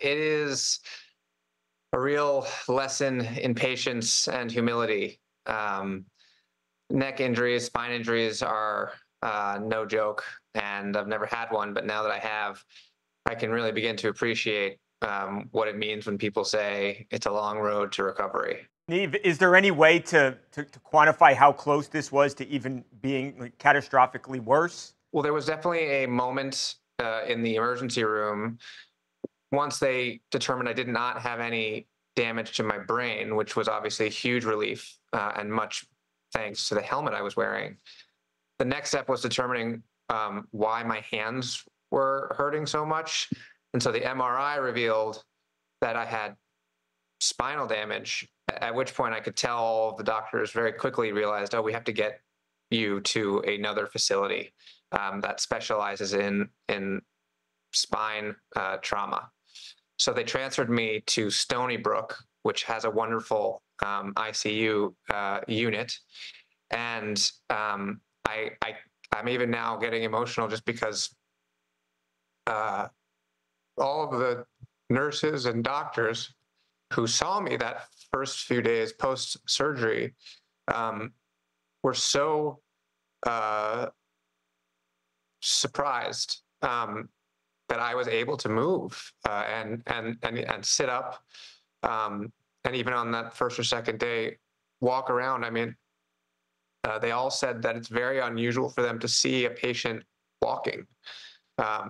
it is a real lesson in patience and humility. Um, Neck injuries, spine injuries are no joke, and I've never had one, but now that I have, I can really begin to appreciate what it means when people say it's a long road to recovery. Neve, is there any way to quantify how close this was to even being like, catastrophically worse? Well, there was definitely a moment in the emergency room once they determined I did not have any damage to my brain, which was obviously a huge relief and much thanks to the helmet I was wearing. The next step was determining why my hands were hurting so much. And so the MRI revealed that I had spinal damage, at which point I could tell all of the doctors very quickly realized, oh, we have to get you to another facility that specializes in spine trauma. So they transferred me to Stony Brook, which has a wonderful ICU unit. And I'm even now getting emotional just because all of the nurses and doctors who saw me that first few days post surgery were so surprised that I was able to move and sit up, and even on that first or second day, walk around. I mean, they all said that it's very unusual for them to see a patient walking,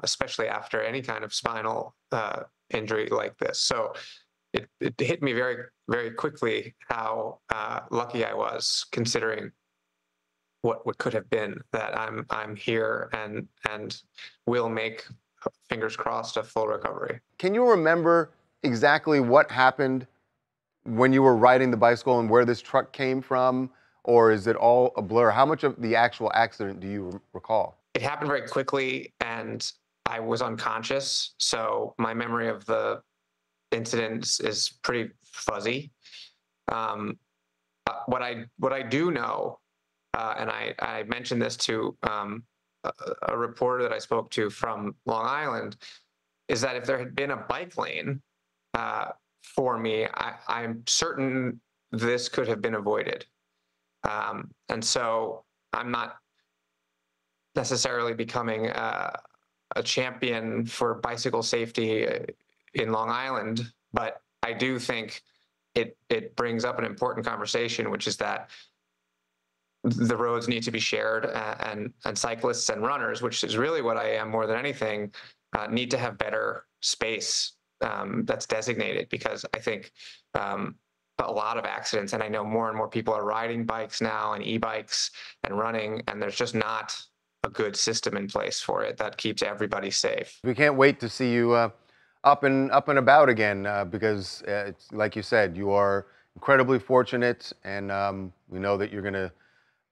especially after any kind of spinal injury like this. So it hit me very, very quickly how lucky I was, considering what could have been, that I'm here and will make, fingers crossed, a full recovery. Can you remember exactly what happened when you were riding the bicycle and where this truck came from? Or is it all a blur? How much of the actual accident do you recall? It happened very quickly and I was unconscious. So my memory of the incident is pretty fuzzy. What I do know, and I mentioned this to a reporter that I spoke to from Long Island, is that if there had been a bike lane for me, I'm certain this could have been avoided. And so I'm not necessarily becoming a champion for bicycle safety in Long Island, but I do think it brings up an important conversation, which is that the roads need to be shared, and cyclists and runners, which is really what I am more than anything, need to have better space that's designated, because I think a lot of accidents, and I know more and more people are riding bikes now and e-bikes and running, and there's just not a good system in place for it that keeps everybody safe. We can't wait to see you up and about again because, it's, like you said, you are incredibly fortunate, and we know that you're going to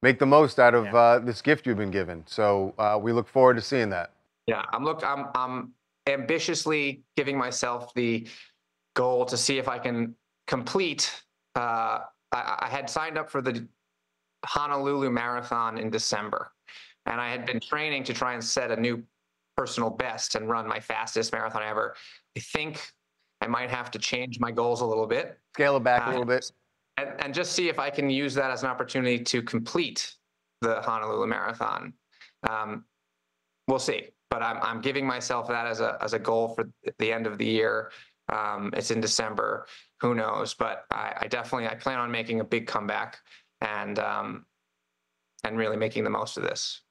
make the most out of this gift you've been given. So we look forward to seeing that. Yeah, I'm ambitiously giving myself the goal to see if I can complete. I had signed up for the Honolulu Marathon in December, and I had been training to try and set a new personal best and run my fastest marathon ever. I think I might have to change my goals a little bit. Scale it back a little bit. And just see if I can use that as an opportunity to complete the Honolulu Marathon. We'll see, but I'm giving myself that as a goal for the end of the year. It's in December. Who knows? But I definitely plan on making a big comeback and really making the most of this.